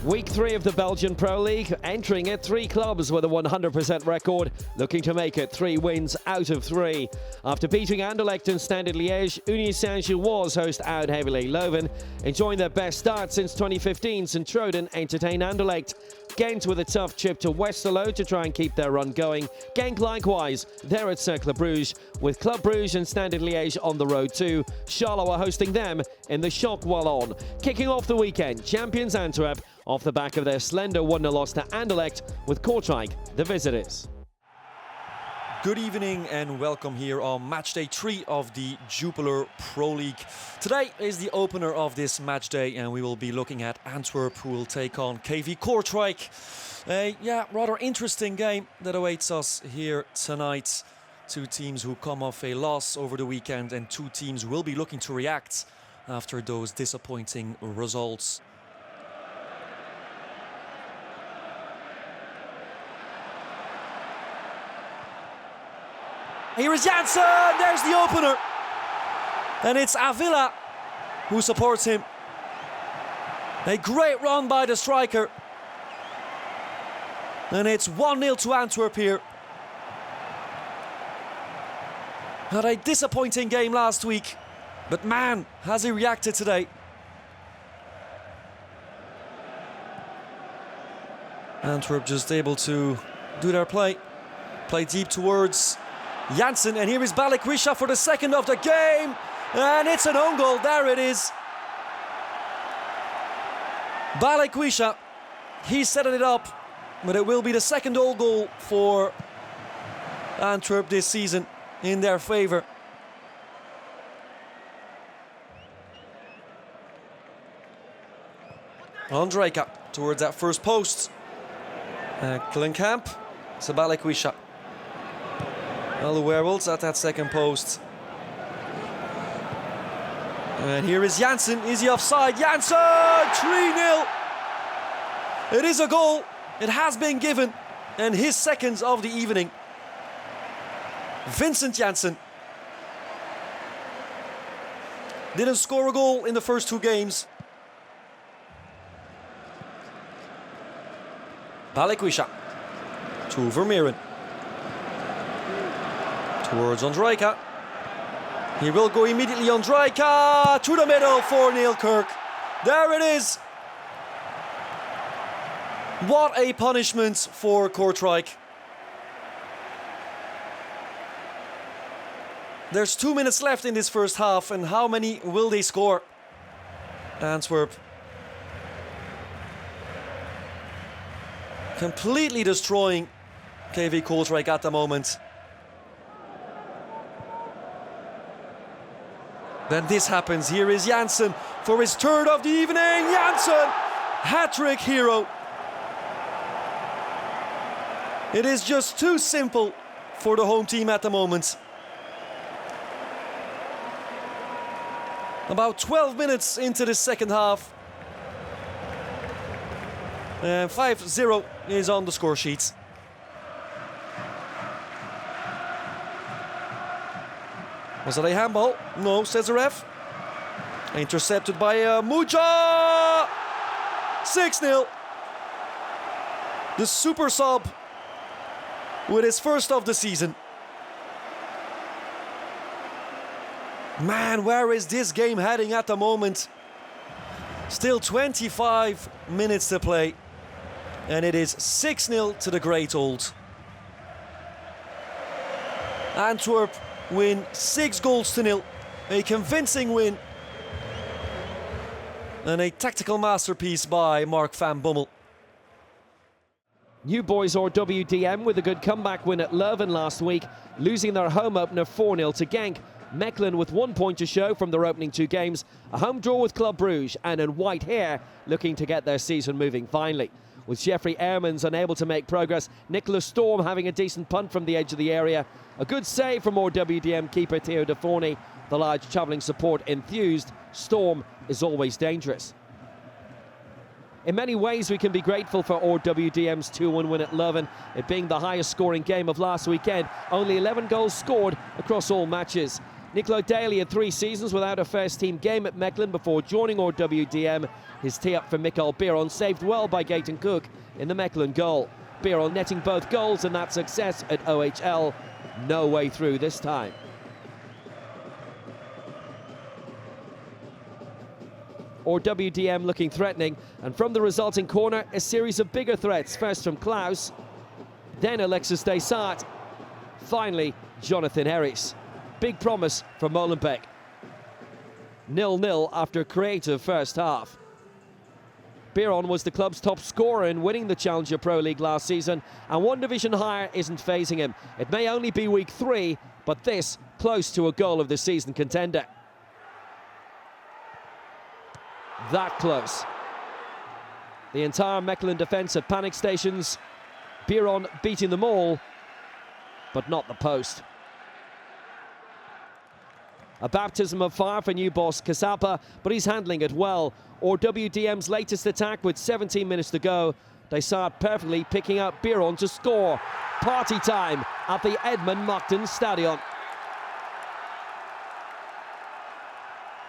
Week 3 of the Belgian Pro League. Entering it, 3 clubs with a 100% record, looking to make it 3 wins out of 3. After beating Anderlecht and Standard Liège, Unie Saint-Gilloise host out-heavily Leuven. Enjoying their best start since 2015, Sint-Truiden entertain Anderlecht. Gent with a tough trip to Westerlo to try and keep their run going. Genk likewise, they're at Cercle Brugge, with Club Brugge and Standard Liège on the road too. Charleroi hosting them in the Shock while on. Kicking off the weekend, champions Antwerp, off the back of their slender 1-0 loss to Anderlecht, with Kortrijk the visitors. Good evening and welcome here on Matchday 3 of the Jupiler Pro League. Today is the opener of this matchday and we will be looking at Antwerp, who will take on KV Kortrijk. A rather interesting game that awaits us here tonight. 2 teams who come off a loss over the weekend and 2 teams will be looking to react after those disappointing results. Here is Jansen, there's the opener. And it's Avila who supports him. A great run by the striker. And it's 1-0 to Antwerp here. Had a disappointing game last week, but man, has he reacted today. Antwerp just able to do their play deep towards Jansen, and here is Balikwisha for the second of the game, and it's an own goal. There it is. Balikwisha, he set it up, but it will be the second own goal for Antwerp this season in their favour. Ondrejka towards that first post. Klinkamp, it's Balikwisha. Well, the Werewolves at that second post. And here is Jansen. Is he offside? Jansen! 3-0! It is a goal. It has been given. And his second of the evening. Vincent Jansen. Didn't score a goal in the first 2 games. Balikwisha. To Vermeeren. Towards Ondrejka. He will go immediately. Ondrejka to the middle for Neil Kirk. There it is. What a punishment for Kortrijk. There's 2 minutes left in this first half, and how many will they score? Antwerp completely destroying KV Kortrijk at the moment. Then this happens. Here is Jansen for his third of the evening. Jansen, hat-trick hero. It is just too simple for the home team at the moment. About 12 minutes into the second half. And 5-0 is on the score sheet. Was it a handball? No, says the ref. Intercepted by Muja! 6-0. The super sub with his first of the season. Man, where is this game heading at the moment? Still 25 minutes to play. And it is 6-0 to the Great Old. Antwerp win 6-0. A convincing win. And a tactical masterpiece by Mark van Bommel. New Boys RWDM with a good comeback win at Leuven last week, losing their home opener 4-0 to Genk. Mechelen with 1 point to show from their opening 2 games. A home draw with Club Brugge, and in white hair looking to get their season moving finally. With Jeffrey Ehrmans unable to make progress, Nicholas Storm having a decent punt from the edge of the area. A good save from RWDM keeper Theo De Forny. The large travelling support enthused. Storm is always dangerous. In many ways, we can be grateful for RWDM's 2-1 win at Leuven, it being the highest scoring game of last weekend. Only 11 goals scored across all matches. Nicola Daly had 3 seasons without a first-team game at Mechelen before joining RWDM. His tee-up for Mikael Biron saved well by Gaten Cook in the Mechelen goal. Biron netting both goals and that success at OHL. No way through this time. RWDM looking threatening, and from the resulting corner, a series of bigger threats, first from Klaus, then Alexis Desart, finally Jonathan Harris. Big promise from Molenbeek. 0-0 after a creative first half. Biron was the club's top scorer in winning the Challenger Pro League last season, and one division higher isn't phasing him. It may only be week 3, but this close to a goal of the season contender. That close. The entire Mechelen defence at panic stations. Biron beating them all, but not the post. A baptism of fire for new boss Kasapa, but he's handling it well. RWDM's latest attack with 17 minutes to go. Desart perfectly picking out Biron to score. Party time at the Edmund Mockton Stadion.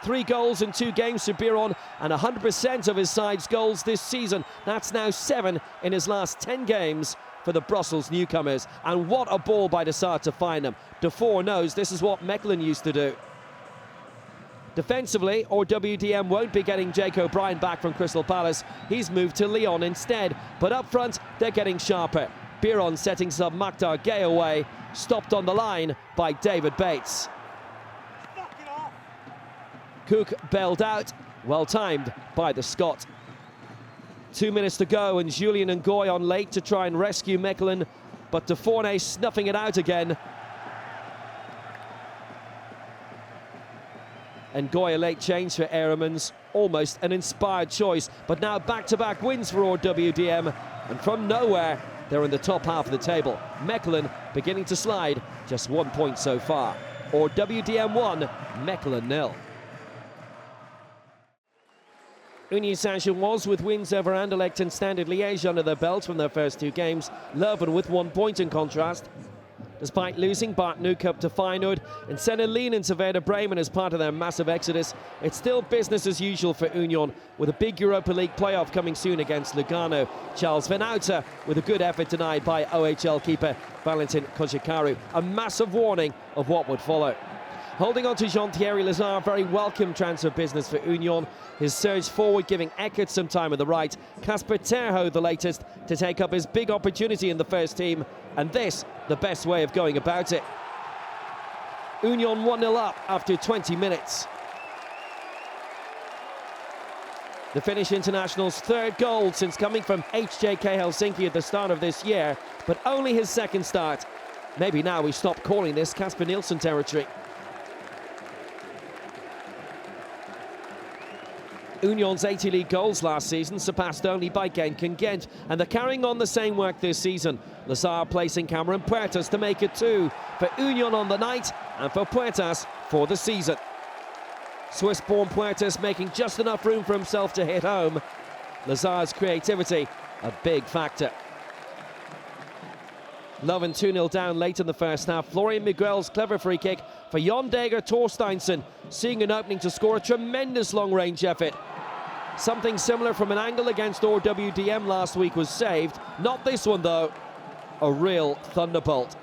3 goals in 2 games for Biron and 100% of his side's goals this season. That's now 7 in his last 10 games for the Brussels newcomers. And what a ball by Desart to find them. Defoe knows this is what Mechelen used to do. Defensively, RWDM won't be getting Jake O'Brien back from Crystal Palace. He's moved to Lyon instead. But up front, they're getting sharper. Biron setting sub Maktar Gay away, stopped on the line by David Bates. Cook bailed out, well timed by the Scot. 2 minutes to go and Julien Ngoy on late to try and rescue Mechelen, but Defoe snuffing it out again. Ngoy a late change for Aeremans, almost an inspired choice, but now back-to-back wins for RWDM, and from nowhere they're in the top half of the table. Mechelen beginning to slide, just 1 point so far. RWDM 1, Mechelen 0. Union Saint-Gilloise with wins over Anderlecht and Standard Liège under their belts from their first 2 games. Leuven with 1 point in contrast. Despite losing Bart Newcup to Feyenoord and Senna Lien to Werder Bremen as part of their massive exodus, it's still business as usual for Union, with a big Europa League playoff coming soon against Lugano. Charles Van Houten with a good effort denied by OHL keeper Valentin Kojikaru. A massive warning of what would follow. Holding on to Jean-Thierry Lazare, very welcome transfer business for Union. His surge forward giving Eckert some time at the right. Casper Terho, the latest, to take up his big opportunity in the first team. And this, the best way of going about it. Union 1-0 up after 20 minutes. The Finnish international's 3rd goal since coming from HJK Helsinki at the start of this year, but only his 2nd start. Maybe now we stop calling this Casper Nielsen territory. Union's 80 league goals last season, surpassed only by Genk and Ghent, and they're carrying on the same work this season. Lazare placing Cameron Puertas to make it 2 for Union on the night and for Puertas for the season. Swiss-born Puertas making just enough room for himself to hit home. Lazare's creativity, a big factor. Leuven 2-0 down late in the first half. Florian Miguel's clever free kick for Jon Dager Torsteinsson, seeing an opening to score a tremendous long-range effort. Something similar from an angle against RWDM last week was saved. Not this one, though. A real thunderbolt.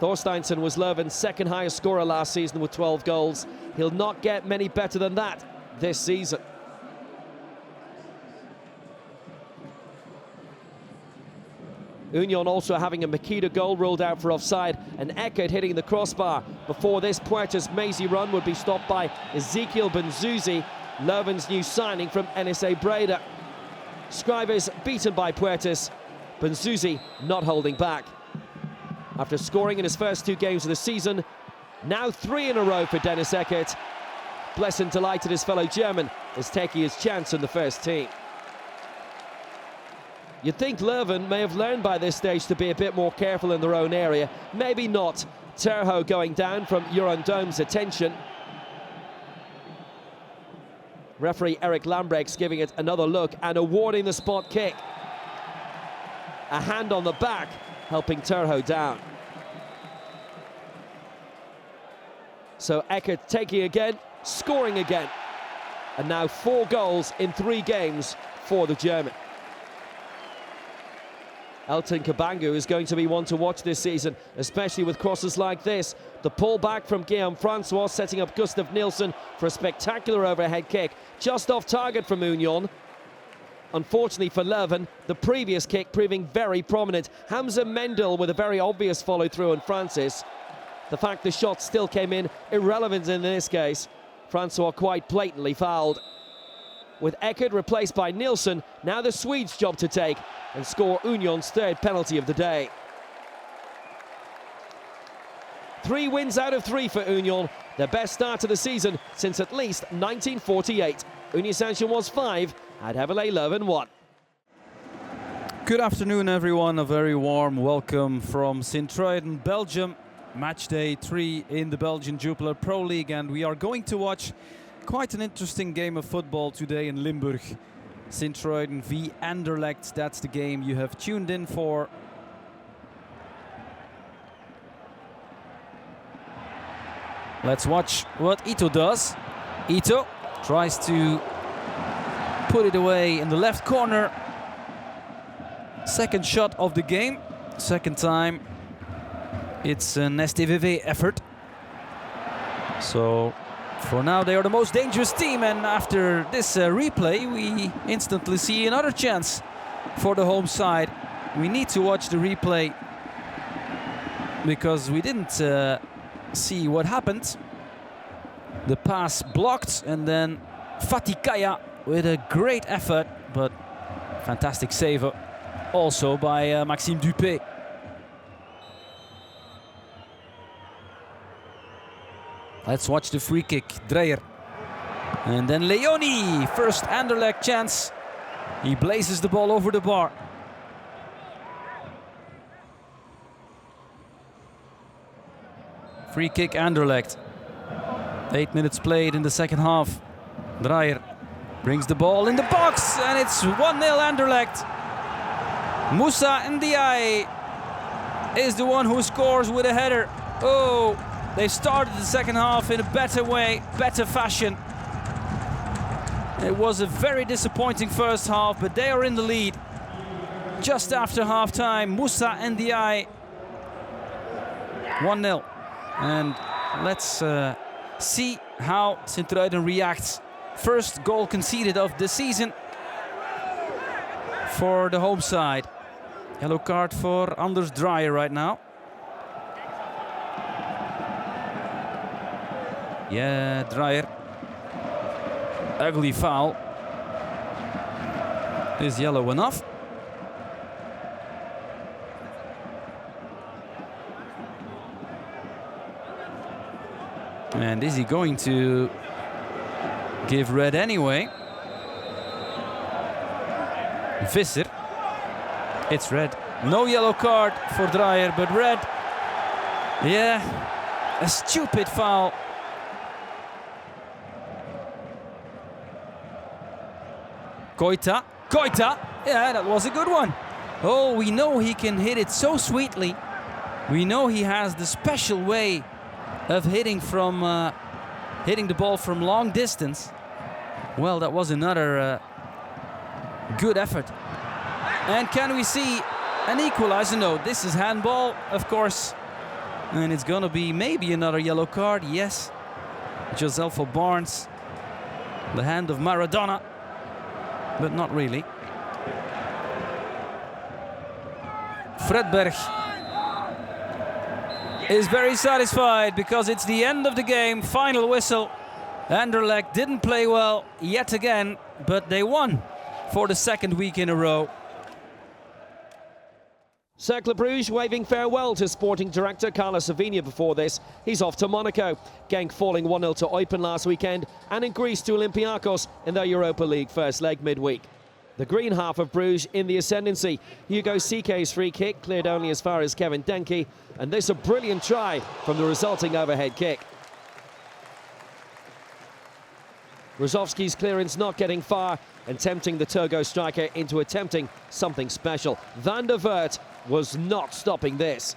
Torsteinsson was Leuven's 2nd highest scorer last season with 12 goals. He'll not get many better than that this season. Union also having a Makita goal ruled out for offside, and Eckert hitting the crossbar. Before this, Puertas' mazy run would be stopped by Ezekiel Benzuzi, Leuven's new signing from NSA Breda. Scrivers beaten by Puertas, Benzuzi not holding back. After scoring in his first 2 games of the season, now 3 in a row for Dennis Eckert. Blessed and delighted his fellow German is taking his chance in the first team. You'd think Leuven may have learned by this stage to be a bit more careful in their own area. Maybe not. Terho going down from Jeroen Dome's attention. Referee Eric Lambrecht's giving it another look and awarding the spot kick. A hand on the back, helping Terho down. So Eckert taking again, scoring again. And now 4 goals in 3 games for the German. Elton Kabangu is going to be one to watch this season, especially with crosses like this. The pull back from Guillaume Francois, setting up Gustav Nielsen for a spectacular overhead kick. Just off target from Union. Unfortunately for Leuven, the previous kick proving very prominent. Hamza Mendel with a very obvious follow-through on Francis. The fact the shot still came in, irrelevant in this case. Francois quite blatantly fouled. With Eckert replaced by Nielsen, now the Swedes' job to take and score Union's 3rd penalty of the day. 3 wins out of 3 for Union, their best start to the season since at least 1948. Union Saint-Gilloise 5, at Heverlee Leuven 1. Good afternoon, everyone. A very warm welcome from Sint-Truiden, Belgium. Match day 3 in the Belgian Jupiler Pro League, and we are going to watch quite an interesting game of football today in Limburg. Sint-Truiden v Anderlecht, that's the game you have tuned in for. Let's watch what Ito does. Ito tries to put it away in the left corner. Second shot of the game, second time. It's an STVV effort. So for now they are the most dangerous team, and after this replay we instantly see another chance for the home side. We need to watch the replay because we didn't see what happened. The pass blocked, and then Fatikaya with a great effort, but fantastic save also by Maxime Dupé. Let's watch the free kick, Dreyer. And then Leoni, first Anderlecht chance. He blazes the ball over the bar. Free kick Anderlecht. 8 minutes played in the second half. Dreyer brings the ball in the box, and it's 1-0 Anderlecht. Moussa Ndiaye is the one who scores with a header. Oh, they started the second half in a better way, better fashion. It was a very disappointing first half, but they are in the lead. Just after half-time, Moussa Ndiaye, 1-0. And let's see how Sint-Truiden reacts. First goal conceded of the season for the home side. Yellow card for Anders Dreyer right now. Yeah, Dreyer. Ugly foul. Is yellow enough? And is he going to give red anyway? Visser. It's red. No yellow card for Dreyer, but red. Yeah, a stupid foul. Koita. Yeah, that was a good one. Oh, we know he can hit it so sweetly. We know he has the special way of hitting the ball from long distance. Well, that was another good effort. And can we see an equalizer? No, this is handball, of course. And it's gonna be maybe another yellow card. Yes. Joselfo Barnes. The hand of Maradona. But not really. Fredberg is very satisfied because it's the end of the game. Final whistle. Anderlecht didn't play well yet again, but they won for the second week in a row. Cercle Bruges waving farewell to sporting director Carlos Savigna before this. He's off to Monaco. Genk falling 1-0 to Eupen last weekend, and in Greece to Olympiacos in their Europa League first leg midweek. The green half of Bruges in the ascendancy. Hugo Sike's free kick cleared only as far as Kevin Denke, and this a brilliant try from the resulting overhead kick. Rozovski's clearance not getting far and tempting the Togo striker into attempting something special. Van der Weert was not stopping this.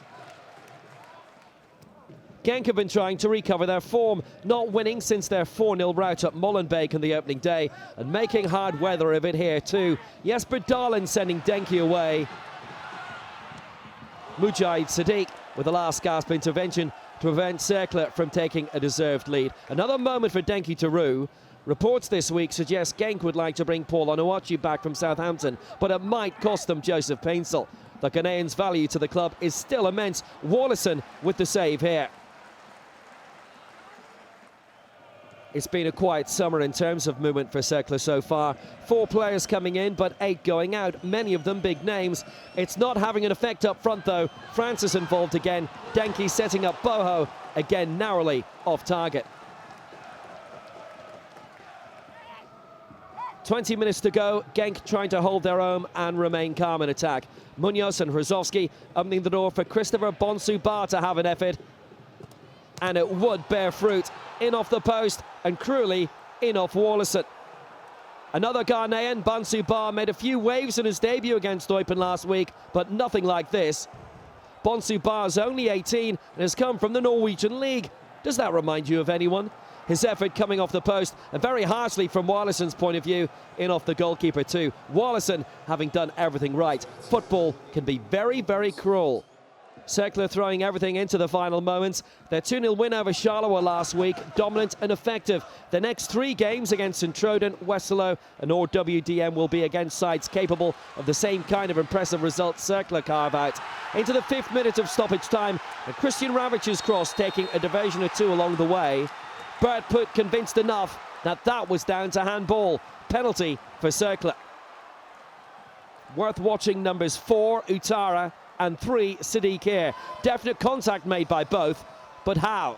Genk have been trying to recover their form, not winning since their 4-0 rout at Molenbeek on the opening day, and making hard weather of it here too. Jesper Dahlin sending Denki away. Mujahid Sadiq with the last gasp intervention to prevent Cercle from taking a deserved lead. Another moment for Denki to rue. Reports this week suggest Genk would like to bring Paul Onuachu back from Southampton, but it might cost them Joseph Painsel. The Ghanaian's value to the club is still immense. Wallason with the save here. It's been a quiet summer in terms of movement for Cercle so far. 4 players coming in, but 8 going out, many of them big names. It's not having an effect up front, though. Francis involved again. Denki setting up Boho, again narrowly off target. 20 minutes to go. Genk trying to hold their own and remain calm in attack. Munoz and Hrozovsky opening the door for Christopher Bonsu-Ba to have an effort. And it would bear fruit. In off the post and cruelly in off Wallason. Another Ghanaian, Bonsu-Ba, made a few waves in his debut against Eupen last week, but nothing like this. Bonsu-Ba is only 18 and has come from the Norwegian League. Does that remind you of anyone? His effort coming off the post, and very harshly from Wallison's point of view, in off the goalkeeper too. Wallison having done everything right. Football can be very, very cruel. Cercle throwing everything into the final moments. Their 2-0 win over Charleroi last week, dominant and effective. The next 3 games against Sint-Truiden, Westerlo and RWDM will be against sides capable of the same kind of impressive results Cercle carve out. Into the 5th minute of stoppage time, and Christian Ravitch's cross taking a diversion or 2 along the way. Bert Put convinced enough that was down to handball. Penalty for Cercle. Worth watching numbers 4, Utara, and 3, Sadiq here. Definite contact made by both, but how?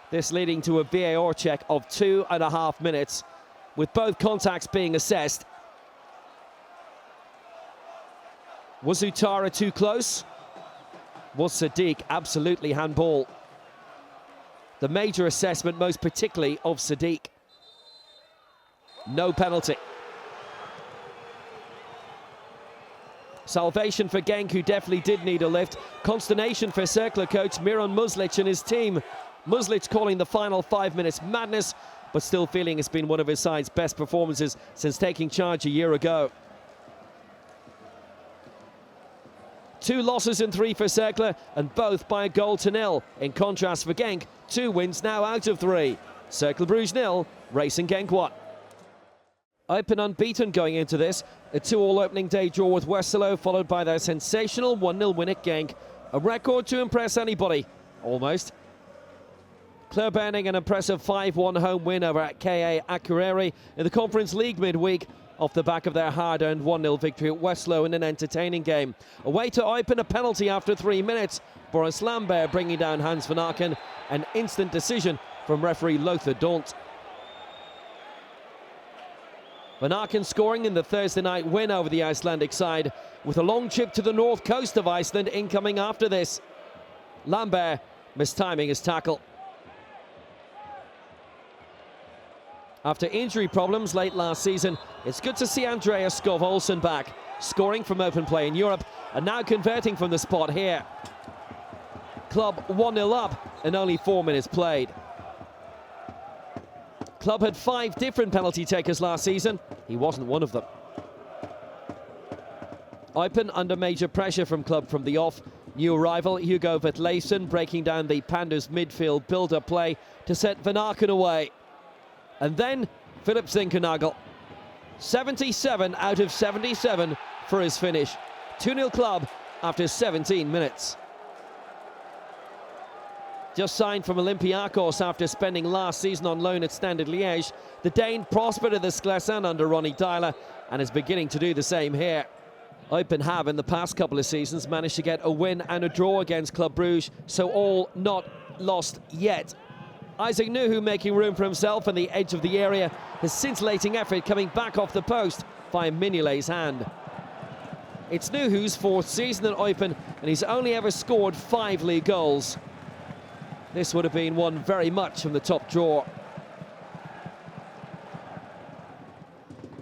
This leading to a VAR check of 2.5 minutes, with both contacts being assessed. Was Utara too close? Was Sadiq absolutely handball? The major assessment, most particularly of Sadiq. No penalty. Salvation for Genk, who definitely did need a lift. Consternation for Cercle coach Miran Muslic and his team. Muslic calling the final 5 minutes madness, but still feeling it's been one of his side's best performances since taking charge a year ago. 2 losses in 3 for Cercle, and both by a goal to 0. In contrast for Genk, 2 wins now out of 3. Cercle Bruges 0, Racing Genk 1. Eupen unbeaten going into this. A 2-2 opening day draw with Westerlo, followed by their sensational 1-0 win at Genk. A record to impress anybody, almost. Clear-burning an impressive 5-1 home win over KAA Akureyri in the Conference League midweek, off the back of their hard-earned 1-0 victory at Westerlo in an entertaining game. Away to Eupen, a penalty after 3 minutes. Boris Lambert bringing down Hans van Aken. An instant decision from referee Lothar Daunt. Van Aken scoring in the Thursday night win over the Icelandic side, with a long chip to the north coast of Iceland incoming after this. Lambert mistiming his tackle. After injury problems late last season, it's good to see Andreas Skov Olsen back, scoring from open play in Europe and now converting from the spot here. Club 1-0 up in only 4 minutes played. Club had 5 different penalty takers last season. He wasn't one of them. Eupen under major pressure from Club from the off. New arrival Hugo Vetlesen breaking down the Pandas midfield build-up play to set Van Aken away. And then Philip Zinkernagel. 77 out of 77 for his finish. 2-0 Club after 17 minutes. Just signed from Olympiacos after spending last season on loan at Standard Liège, the Dane prospered at the Sclessin under Ronnie Dyler and is beginning to do the same here. Eupen have in the past couple of seasons managed to get a win and a draw against Club Bruges, so all not lost yet. Isaac Nuhu making room for himself on the edge of the area, his scintillating effort coming back off the post by Mignolet's hand. It's Nuhu's 4th season at Eupen and he's only ever scored 5 league goals. This would have been one very much from the top drawer.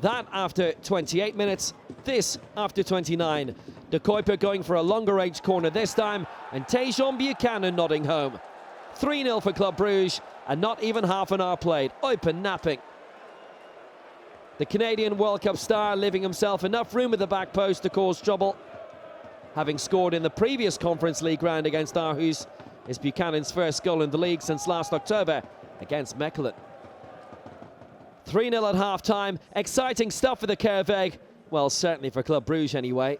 That after 28 minutes, this after 29. De Kuiper going for a longer range corner this time, and Tajon Buchanan nodding home. 3-0 for Club Brugge, and not even half an hour played. Eupen napping. The Canadian World Cup star leaving himself enough room at the back post to cause trouble. Having scored in the previous Conference League round against Aarhus, is Buchanan's first goal in the league since last October against Mechelen. 3-0 at half-time. Exciting stuff for the KVC. Well, certainly for Club Brugge anyway.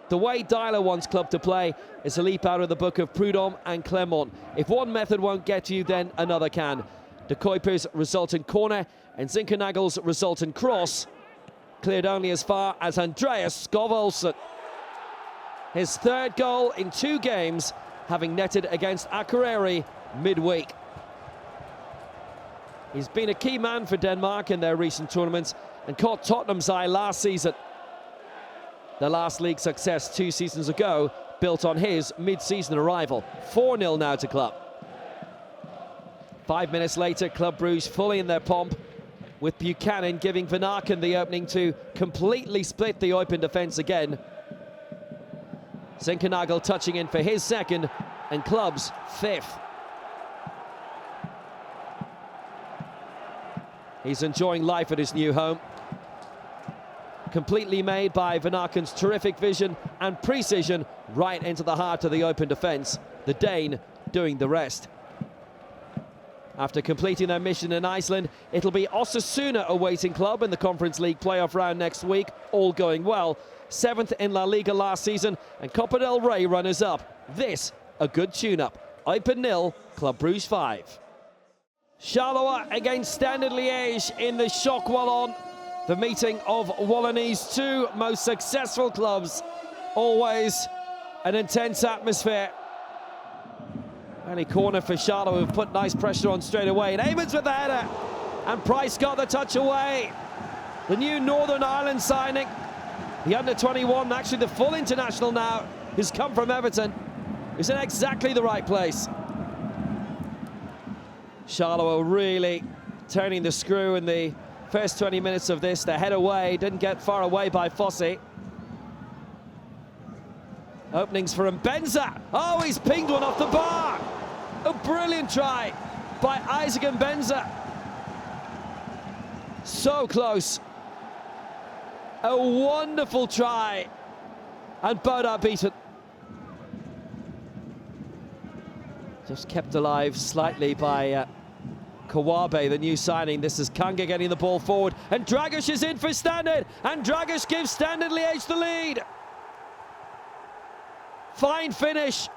The way Dyler wants club to play is a leap out of the book of Prudhomme and Clermont. If one method won't get you, then another can. De Kuiper's resultant corner and Zinkernagel's resultant cross cleared only as far as Andreas Skov Olsen. His third goal in 2 games, having netted against Akureyri midweek. He's been a key man for Denmark in their recent tournaments and caught Tottenham's eye last season. Their last league success 2 seasons ago built on his mid-season arrival. 4-0 now to Club. 5 minutes later, Club Brugge fully in their pomp, with Buchanan giving Van Aken the opening to completely split the Eupen defence again. Zinkernagel touching in for his second and Club's 5th. He's enjoying life at his new home. Completely made by Van Aken's terrific vision and precision right into the heart of the Eupen defence. The Dane doing the rest. After completing their mission in Iceland, it'll be Osasuna awaiting Club in the Conference League playoff round next week, all going well. 7th in La Liga last season and Copa del Rey runners-up. This, a good tune-up. Eupen 0, Club Brugge 5. Charleroi against Standard Liège in the Shock Wallon. The meeting of Wallonie's 2 most successful clubs. Always an intense atmosphere. Early corner for Charleroi, who've put nice pressure on straight away. And Amons with the header. And Price got the touch away. The new Northern Ireland signing. The under-21, actually the full international now, who's come from Everton, is in exactly the right place. Charleroi really turning the screw in the first 20 minutes of this. The head away, didn't get far away by Fossey. Openings for Mbenza. Oh, he's pinged one off the bar. A brilliant try by Isaac Mbenza. So close. A wonderful try. And Boda beaten. Just kept alive slightly by Kawabe, the new signing. This is Kanga getting the ball forward. And Dragic is in for Standard. And Dragic gives Standard Liège the lead. Fine finish.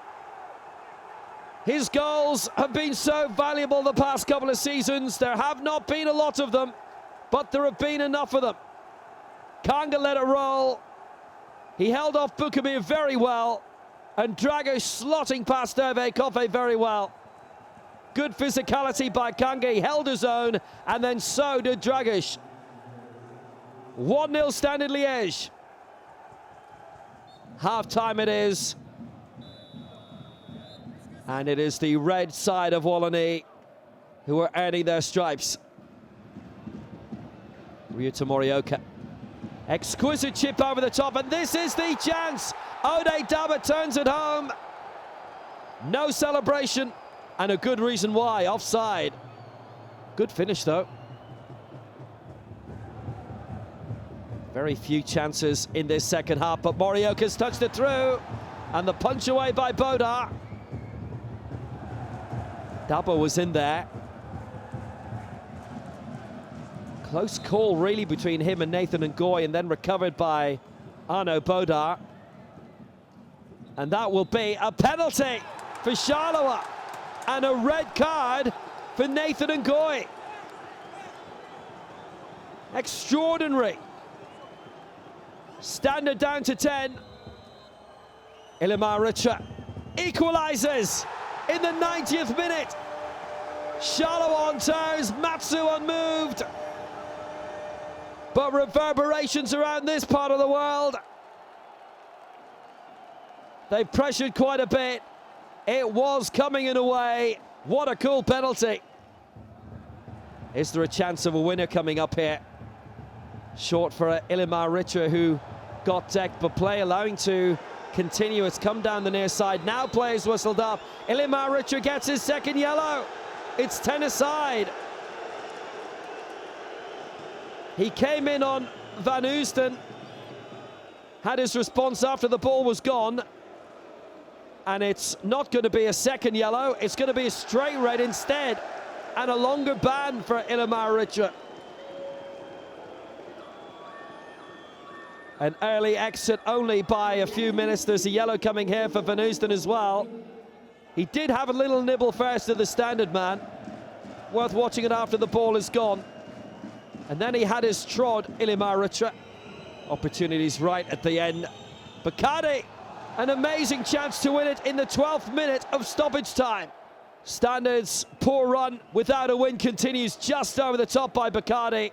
His goals have been so valuable the past couple of seasons. There have not been a lot of them, but there have been enough of them. Kanga let it roll. He held off Bukamir very well. And Dragic slotting past Hervé Coffey very well. Good physicality by Kanga. He held his own, and then so did Dragic. 1-0 Standard Liège. Half-time it is. And it is the red side of Wallonie who are earning their stripes. Ryuta Morioka. Exquisite chip over the top, and this is the chance. Ode Daba turns it home. No celebration, and a good reason why. Offside. Good finish, though. Very few chances in this second half, but Morioka's touched it through. And the punch away by Boda. Dabo was in there. Close call, really, between him and Nathan Ngoy, and then recovered by Arno Bodar. And that will be a penalty for Charleroi and a red card for Nathan Ngoy. Extraordinary. Standard down to 10. Ilimar Richa equalizes in the 90th minute. Charleroi on toes, Matsu unmoved. But reverberations around this part of the world. They pressured quite a bit. It was coming in a way. What a cool penalty. Is there a chance of a winner coming up here? Short for Ilimar Richa, who got decked, but play allowing to continue. It's come down the near side. Now play is whistled up. Ilimar Richard gets his second yellow. It's 10 aside. He came in on Van Oosden, had his response after the ball was gone, and it's not going to be a second yellow, it's going to be a straight red instead, and a longer ban for Ilimar Richard. An early exit only by a few minutes. There's a yellow coming here for Van Oosden as well. He did have a little nibble first to the standard man. Worth watching it after the ball is gone. And then he had his trod, Ilimar Richard. Opportunities right at the end. Bacardi, an amazing chance to win it in the 12th minute of stoppage time. Standard's poor run without a win continues just over the top by Bacardi.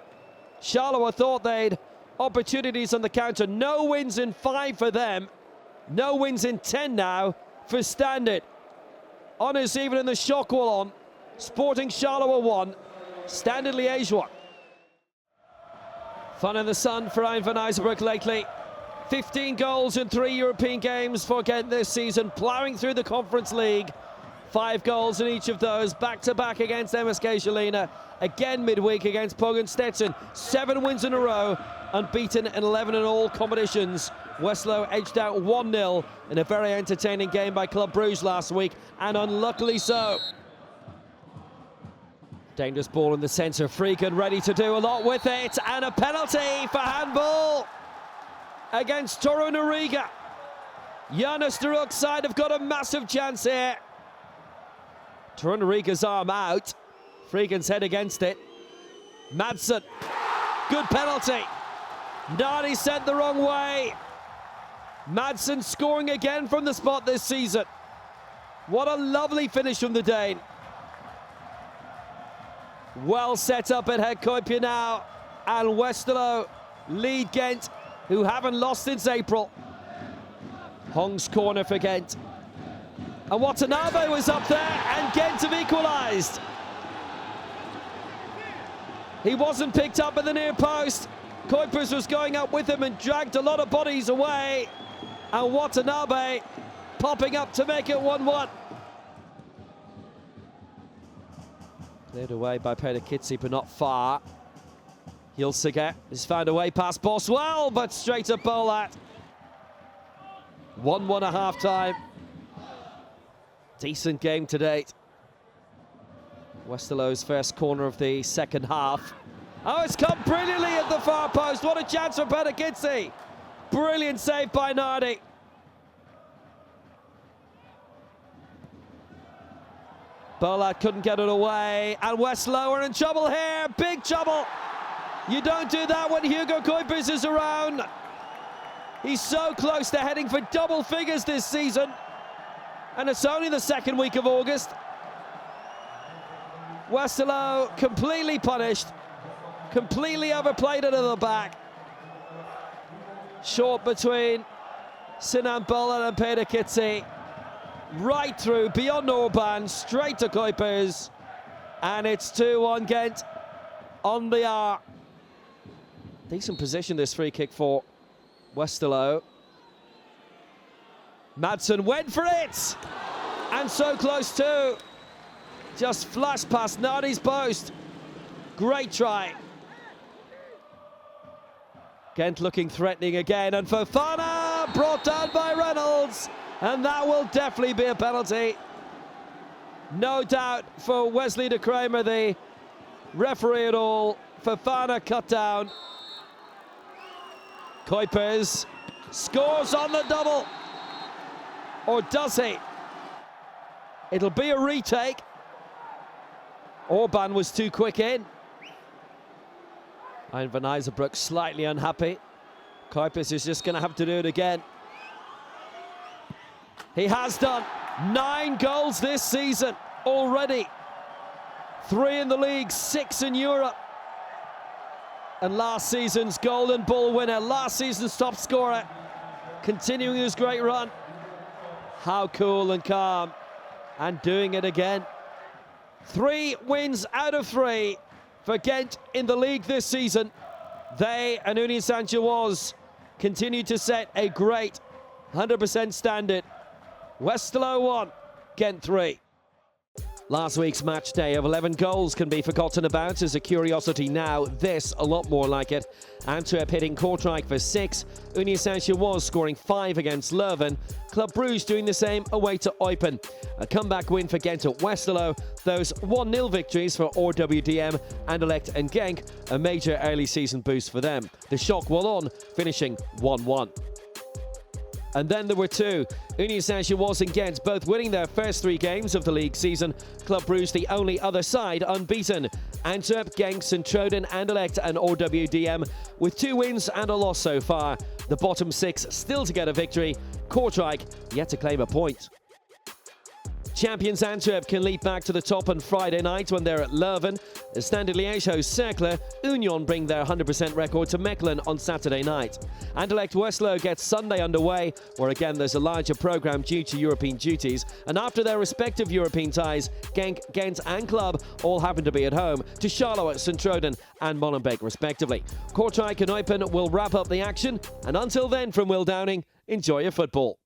Charleroi thought they'd opportunities on the counter. No wins in 5 for them. No wins in 10 now for Standard. Honours even in the shock wall on. Sporting Charleroi 1, Standard Liège 1. Fun in the sun for Ein van Azenbroek lately. 15 goals in 3 European games for Gent this season, ploughing through the Conference League. 5 goals in each of those, back-to-back against MSK Žilina, again midweek against Pogen Stettin. 7 wins in a row, unbeaten in 11 in all competitions. Westerlo edged out 1-0 in a very entertaining game by Club Brugge last week, and unluckily so. Dangerous ball in the centre, Freakin ready to do a lot with it, and a penalty for handball against Torunariga. Jonas Daruk's side have got a massive chance here. Torunariga's arm out, Freakin's head against it. Madsen, good penalty. Nardi sent the wrong way. Madsen scoring again from the spot this season. What a lovely finish from the Dane. Well set up at head Kuipje now, and Westerlo lead Gent, who haven't lost since April. Hong's corner for Gent. And Watanabe was up there, and Gent have equalised. He wasn't picked up at the near post. Kuipers was going up with him and dragged a lot of bodies away. And Watanabe popping up to make it 1-1. Cleared away by Peter Kitsi, but not far. Hilsiger has found a way past Boswell, but straight to Bolat. 1-1 at half-time. Decent game to date. Westerlo's first corner of the second half. Oh, it's come brilliantly at the far post. What a chance for Peter Kitsi. Brilliant save by Nardi. Bolat couldn't get it away, and Westerlo are in trouble here, big trouble. You don't do that when Hugo Kuipers is around. He's so close to heading for double figures this season, and it's only the second week of August. Westerlo completely punished, completely overplayed it at the back. Short between Sinan Bolat and Peter Kitsi. Right through, beyond Orban, straight to Kuipers. And it's 2-1 Gent on the hour. Decent position, this free kick for Westerlo. Madsen went for it! And so close too. Just flashed past Nardi's post. Great try. Gent looking threatening again, and Fofana brought down by Reynolds. And that will definitely be a penalty. No doubt for Wesley de Kramer, the referee at all. Fofana cut down. Kuipers scores on the double. Or does he? It'll be a retake. Orban was too quick in. Ein van Azenbroek slightly unhappy. Kuipers is just going to have to do it again. He has done 9 goals this season already. 3 in the league, 6 in Europe. And last season's Golden Ball winner, last season's top scorer, continuing his great run. How cool and calm, and doing it again. 3 wins out of 3 for Gent in the league this season. They and Union Saint-Gilloise continue to set a great 100% standard. Westerlo 1, Gent 3. Last week's match day of 11 goals can be forgotten about as a curiosity now. This, a lot more like it. Antwerp hitting Kortrijk for 6. Unie Saint-Gilloise scoring 5 against Leuven. Club Brugge doing the same away to Eupen. A comeback win for Gent at Westerlo. Those 1-0 victories for RWDM, Anderlecht and Genk. A major early season boost for them. The shock while on, finishing 1-1. And then there were two. Unie Saint-Gilloise and Gent both winning their first 3 games of the league season. Club Brugge the only other side unbeaten. Antwerp, Genk, Sint-Truiden, Anderlecht and RWDM with 2 wins and a loss so far. The bottom 6 still to get a victory. Kortrijk yet to claim a point. Champions Antwerp can leap back to the top on Friday night when they're at Leuven. The Standard Liège host Cercle. Union bring their 100% record to Mechelen on Saturday night. Anderlecht Westerlo gets Sunday underway, where again there's a larger programme due to European duties. And after their respective European ties, Genk, Gent and Club all happen to be at home to Charleroi, Sint-Truiden and Molenbeek respectively. Kortrijk and Eupen will wrap up the action. And until then, from Will Downing, enjoy your football.